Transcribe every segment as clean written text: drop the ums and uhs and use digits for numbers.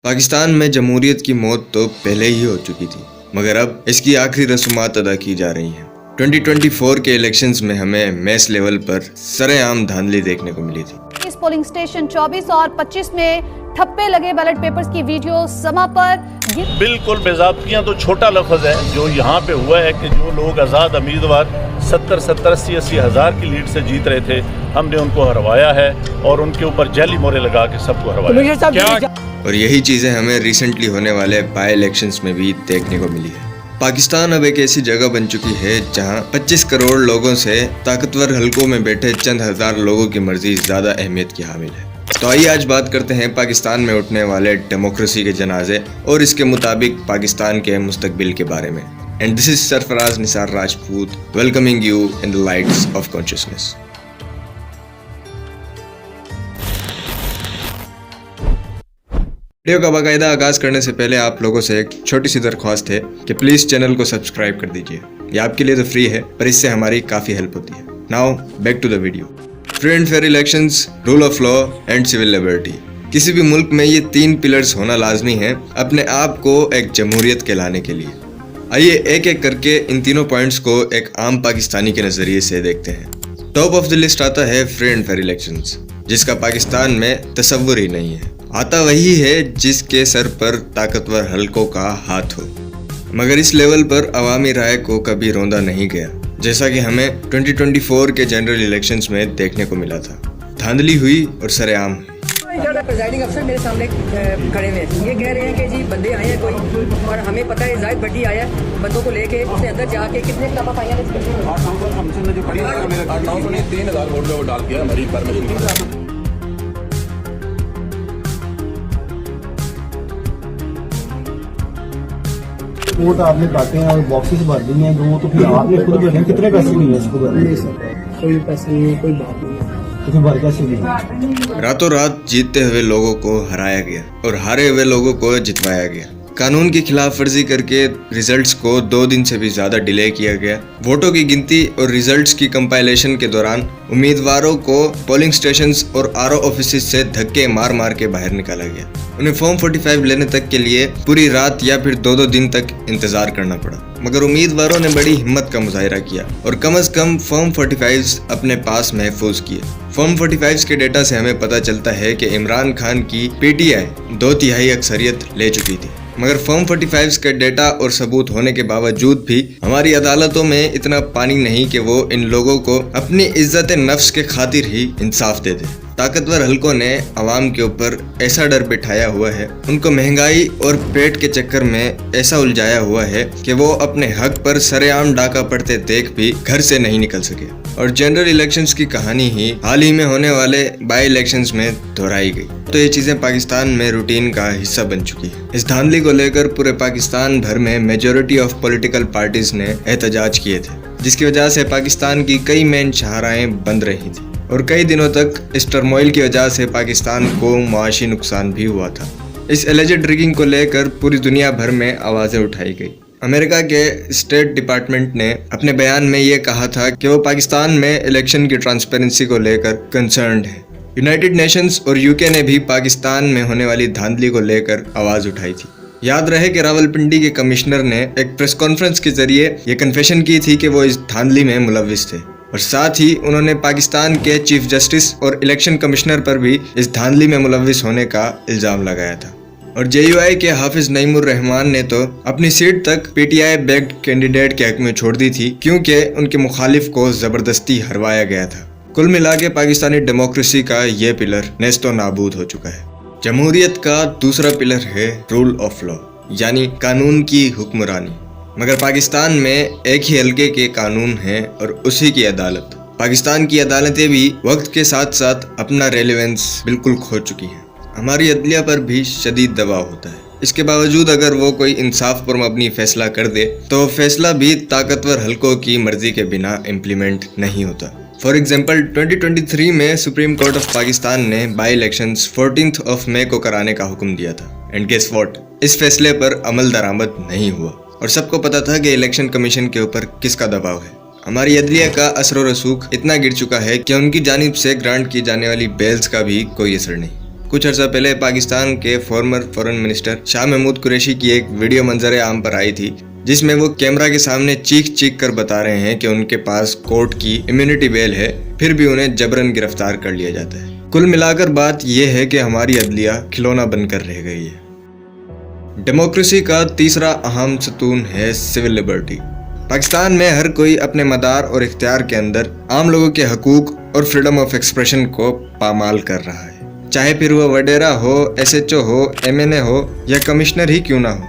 पाकिस्तान में जमहूरियत की मौत तो पहले ही हो चुकी थी, मगर अब इसकी आखिरी रस्मात अदा की जा रही हैं। 2024 के इलेक्शंस में हमें मैस लेवल पर सरेआम धांधली देखने को मिली थी। इस पोलिंग स्टेशन 24 और 25 में ठप्पे लगे बैलेट पेपर्स की वीडियो समा पर बिल्कुल बेज़ाब्तियां तो छोटा लफ्ज़ है। जो यहाँ पे हुआ है कि जो लोग आज़ाद उम्मीदवार 70-80 हज़ार की लीड से जीत रहे थे, हमने उनको हरवाया है और उनके ऊपर जाली मोहरें लगा के सबको हरवाया। और यही चीज़ें हमें रिसेंटली होने वाले बाई इलेक्शंस में भी देखने को मिली है। पाकिस्तान अब एक ऐसी जगह बन चुकी है जहां 25 करोड़ लोगों से ताकतवर हलकों में बैठे चंद हजार लोगों की मर्जी ज़्यादा अहमियत की हामिल है। तो आइए आज बात करते हैं पाकिस्तान में उठने वाले डेमोक्रेसी के जनाजे और इसके मुताबिक पाकिस्तान के मुस्तकबिल के बारे में। And this is Sarfaraz Nisar Rajput welcoming you in the lights off consciousness. Video का बाकायदा आगाज करने से पहले आप लोगों से एक छोटी सी दरख्वास्त है कि प्लीज चैनल को सब्सक्राइब कर दीजिए। ये आपके लिए तो फ्री है, पर इससे हमारी काफी हेल्प होती है। Now back to the video. Free and fair elections, rule of law and civil liberty. किसी भी मुल्क में ये तीन पिलर्स होना लाजमी है अपने आप को एक जमहूरियत कहलाने के लिए। आइए एक एक करके इन तीनों पॉइंट्स को एक आम पाकिस्तानी के नजरिए से देखते हैं। टॉप ऑफ द लिस्ट आता है फ्री एंड फेयर इलेक्शंस, जिसका पाकिस्तान में तसव्वुर ही नहीं है। आता वही है जिसके सर पर ताकतवर हलकों का हाथ हो, मगर इस लेवल पर अवामी राय को कभी रोंदा नहीं गया, जैसा कि हमें 2024 के जनरल इलेक्शंस में देखने को मिला था। धांधली हुई और सरेआम हुई। प्रेजाइडिंग अफसर मेरे सामने खड़े हुए ये कह रहे हैं कि जी बंदे आए हैं कोई, और हमें पता है जाहिद भट्टी आया है, बंदों को लेके उसने अंदर जाके कितने किताबा पाई हैं? 3,000 वोट में डाल दिया हमारी परमिशन। वोट आपने काटे हैं और बॉक्सेस भर दी हैं, वो तो फिर आपने खुद भरे। कितने पैसे मिले इसको भरने? कोई पैसे नहीं है, कोई बात नहीं है। तो भर कैसे मिले? रातों रात जीतते हुए लोगों को हराया गया और हारे हुए लोगों को जितवाया गया। कानून की खिलाफ वर्जी करके रिजल्ट्स को 2 दिन से भी ज्यादा डिले किया गया। वोटों की गिनती और रिजल्ट्स की कंपाइलेशन के दौरान उम्मीदवारों को पोलिंग स्टेशंस और आरओ ऑफिस से धक्के मार मार के बाहर निकाला गया। उन्हें फॉर्म 45 लेने तक के लिए पूरी रात या फिर 2-2 दिन तक इंतजार करना पड़ा, मगर उम्मीदवारों ने बड़ी हिम्मत का मुजाहिरा किया और कम से कम फॉर्म 45 अपने पास महफूज किए। फॉर्म 45 के डेटा से हमें पता चलता है कि इमरान खान की पीटीआई 2/3 अक्सरियत ले चुकी थी, मगर फॉर्म 45 के डेटा और सबूत होने के बावजूद भी हमारी अदालतों में इतना पानी नहीं कि वो इन लोगों को अपनी इज्जत नफ्स के खातिर ही इंसाफ दे दे। ताकतवर हलकों ने अवाम के ऊपर ऐसा डर बिठाया हुआ है, उनको महंगाई और पेट के चक्कर में ऐसा उलझाया हुआ है कि वो अपने हक पर सरेआम डाका पड़ते देख भी घर से नहीं निकल सके। और जनरल इलेक्शंस की कहानी ही हाल ही में होने वाले बाई इलेक्शंस में दोहराई गई। तो ये चीजें पाकिस्तान में रूटीन का हिस्सा बन चुकी है। इस धांधली को लेकर पूरे पाकिस्तान भर में मेजोरिटी ऑफ पॉलिटिकल पार्टीज ने एहतजाज किए थे, जिसकी वजह से पाकिस्तान की कई मेन शाहराहें बंद रही थी और कई दिनों तक इस टर्मोइल की वजह से पाकिस्तान को मुआशी नुकसान भी हुआ था। इस एलिजेड रिगिंग को लेकर पूरी दुनिया भर में आवाजें उठाई गई। अमेरिका के स्टेट डिपार्टमेंट ने अपने बयान में ये कहा था कि वो पाकिस्तान में इलेक्शन की ट्रांसपेरेंसी को लेकर कंसर्न्ड है। यूनाइटेड नेशंस और यूके ने भी पाकिस्तान में होने वाली धांधली को लेकर आवाज उठाई थी। याद रहे कि रावलपिंडी के कमिश्नर ने एक प्रेस कॉन्फ्रेंस के जरिए ये कन्फेशन की थी कि वो इस धांधली में मुलव्विस थे, और साथ ही उन्होंने पाकिस्तान के चीफ जस्टिस और इलेक्शन कमिश्नर पर भी इस धांधली में मुलव्विस होने का इल्जाम लगाया था। और जेयूआई के हाफिज नईमुर रहमान ने तो अपनी सीट तक पीटीआई बैक्ड कैंडिडेट के हक में छोड़ दी थी, क्योंकि उनके मुखालिफ को जबरदस्ती हरवाया गया था। कुल मिला के पाकिस्तानी डेमोक्रेसी का ये पिलर नेस्तो नाबूद हो चुका है। जमहूरियत का दूसरा पिलर है रूल ऑफ लॉ, यानी कानून की हुक्मरानी। मगर पाकिस्तान में एक ही हल्के के कानून हैं और उसी की अदालत। पाकिस्तान की अदालतें भी वक्त के साथ साथ अपना रेलेवेंस बिल्कुल खो चुकी हैं। हमारी अदलिया पर भी शदीद दबाव होता है। इसके बावजूद अगर वो कोई इंसाफ पर मबनी फैसला कर दे तो फैसला भी ताकतवर हलकों की मर्जी के बिना इम्प्लीमेंट नहीं होता। फॉर एग्जाम्पल 2023 में सुप्रीम कोर्ट ऑफ पाकिस्तान ने बाई इलेक्शंस 14 मई को कराने का हुक्म दिया था। एंड गेस व्हाट, इस फैसले पर अमल दरामद नहीं हुआ और सबको पता था कि इलेक्शन कमीशन के ऊपर किसका दबाव है। हमारी अदलिया का असर रसूख इतना गिर चुका है कि उनकी जानिब से ग्रांट की जाने वाली बेल्स का भी कोई असर नहीं। कुछ अर्सा पहले पाकिस्तान के former foreign minister Shah Mahmood Qureshi की एक वीडियो मंजर आम पर आई थी, जिसमें वो कैमरा के सामने चीख चीख कर बता रहे हैं कि उनके पास कोर्ट की इम्यूनिटी बेल है, फिर भी उन्हें जबरन गिरफ्तार कर लिया जाता है। कुल मिलाकर बात यह है कि हमारी अदलिया खिलौना बनकर रह गई है। डेमोक्रेसी का तीसरा अहम सतून है सिविल लिबर्टी। पाकिस्तान में हर कोई अपने मदार और इख्तियार के अंदर आम लोगों के हकूक और फ्रीडम ऑफ एक्सप्रेशन को पामाल कर रहा है, चाहे फिर वो वडेरा हो, SHO हो, MNA हो या कमिश्नर ही क्यों ना हो।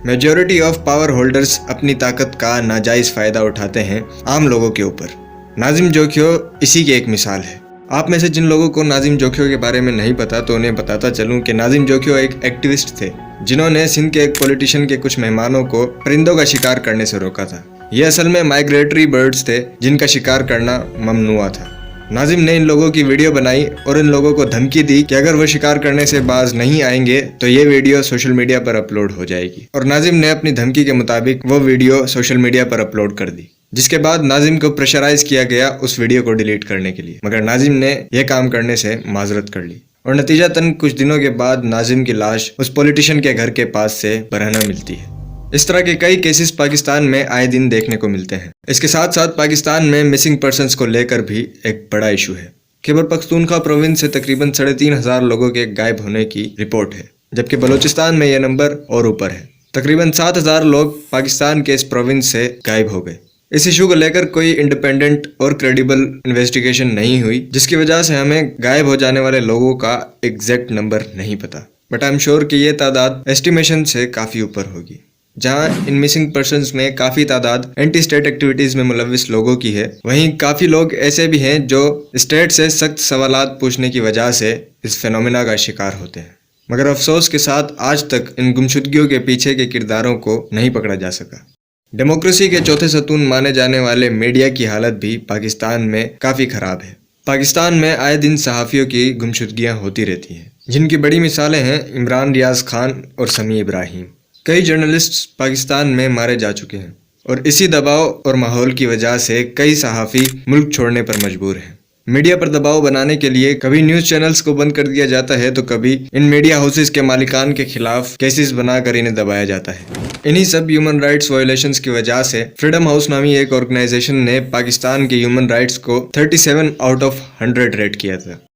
मेजॉरिटी ऑफ पावर होल्डर्स अपनी ताकत का नाजायज फायदा उठाते हैं आम लोगों के ऊपर। नाजिम जोखियो इसी की एक मिसाल है। आप में से जिन लोगों को नाजिम जोखियो के बारे में नहीं पता तो उन्हें बताता चलूं कि नाजिम जोखियो एक एक्टिविस्ट थे, जिन्होंने सिंध के एक पॉलिटिशियन के कुछ मेहमानों को परिंदों का शिकार करने से रोका था। ये असल में माइग्रेटरी बर्ड्स थे जिनका शिकार करना ममनुआ था। नाजिम ने इन लोगों की वीडियो बनाई और इन लोगों को धमकी दी कि अगर वो शिकार करने से बाज नहीं आएंगे तो ये वीडियो सोशल मीडिया पर अपलोड हो जाएगी, और नाजिम ने अपनी धमकी के मुताबिक वो वीडियो सोशल मीडिया पर अपलोड कर दी, जिसके बाद नाजिम को प्रेशराइज किया गया उस वीडियो को डिलीट करने के लिए, मगर नाजिम ने यह काम करने से माजरत कर ली और नतीजतन कुछ दिनों के बाद नाजिम की लाश उस पॉलिटिशियन के घर के पास से बरहना मिलती है। इस तरह के कई केसेस पाकिस्तान में आए दिन देखने को मिलते हैं। इसके साथ साथ पाकिस्तान में मिसिंग पर्सन्स को लेकर भी एक बड़ा इशू है। खैबर पख्तूनख्वा प्रोविंस से तकरीबन 3,500 लोगों के गायब होने की रिपोर्ट है, जबकि बलूचिस्तान में यह नंबर और ऊपर है। तकरीबन 7,000 लोग पाकिस्तान के इस प्रोविंस से गायब हो गए। इस इशू को लेकर कोई इंडिपेंडेंट और क्रेडिबल इन्वेस्टिगेशन नहीं हुई, जिसकी वजह से हमें गायब हो जाने वाले लोगों का एग्जैक्ट नंबर नहीं पता, बट आई एम श्योर कि ये तादाद एस्टिमेशन से काफ़ी ऊपर होगी। जहां इन मिसिंग पर्सन्स में काफ़ी तादाद एंटी स्टेट एक्टिविटीज़ में मुलविस लोगों की है, वहीं काफ़ी लोग ऐसे भी हैं जो स्टेट से सख्त सवालात पूछने की वजह से इस फेनोमेना का शिकार होते हैं। मगर अफसोस के साथ आज तक इन गुमशुदगियों के पीछे के किरदारों को नहीं पकड़ा जा सका। डेमोक्रेसी के चौथे सतून माने जाने वाले मीडिया की हालत भी पाकिस्तान में काफ़ी ख़राब है। पाकिस्तान में आए दिन सहाफ़ियों की गुमशुदगियाँ होती रहती हैं, जिनकी बड़ी मिसालें हैं इमरान रियाज खान और समी इब्राहिम। कई जर्नलिस्ट्स पाकिस्तान में मारे जा चुके हैं और इसी दबाव और माहौल की वजह से कई सहाफ़ी मुल्क छोड़ने पर मजबूर हैं। मीडिया पर दबाव बनाने के लिए कभी न्यूज़ चैनल्स को बंद कर दिया जाता है तो कभी इन मीडिया हाउसेस के मालिकान के खिलाफ केसेस बनाकर इन्हें दबाया जाता है। इन्हीं सब ह्यूमन राइट्स वायलेशंस की वजह से फ्रीडम हाउस नामी एक ऑर्गेनाइजेशन ने पाकिस्तान के ह्यूमन राइट्स को 37 आउट ऑफ 100 रेट किया था।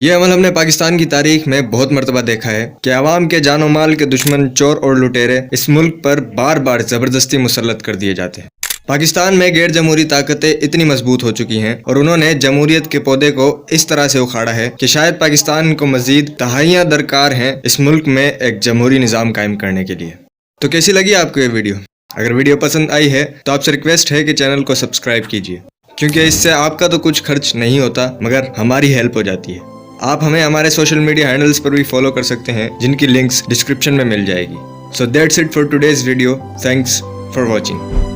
ये अमल हमने पाकिस्तान की तारीख में बहुत मरतबा देखा है कि आवाम के जानो माल के दुश्मन चोर और लुटेरे इस मुल्क पर बार बार ज़बरदस्ती मुसल्लत कर दिए जाते हैं। पाकिस्तान में गैर जमहूरी ताकतें इतनी मजबूत हो चुकी हैं और उन्होंने जमहूरियत के पौधे को इस तरह से उखाड़ा है कि शायद पाकिस्तान को मजीद दहाइयाँ दरकार हैं इस मुल्क में एक जमहूरी निज़ाम कायम करने के लिए। तो कैसी लगी आपको ये वीडियो? अगर वीडियो पसंद आई है तो आपसे रिक्वेस्ट है कि चैनल को सब्सक्राइब कीजिए, क्योंकि इससे आपका तो कुछ खर्च नहीं होता मगर हमारी हेल्प हो जाती है। आप हमें हमारे सोशल मीडिया हैंडल्स पर भी फॉलो कर सकते हैं, जिनकी लिंक्स डिस्क्रिप्शन में मिल जाएगी। So that's it for today's video. Thanks for watching.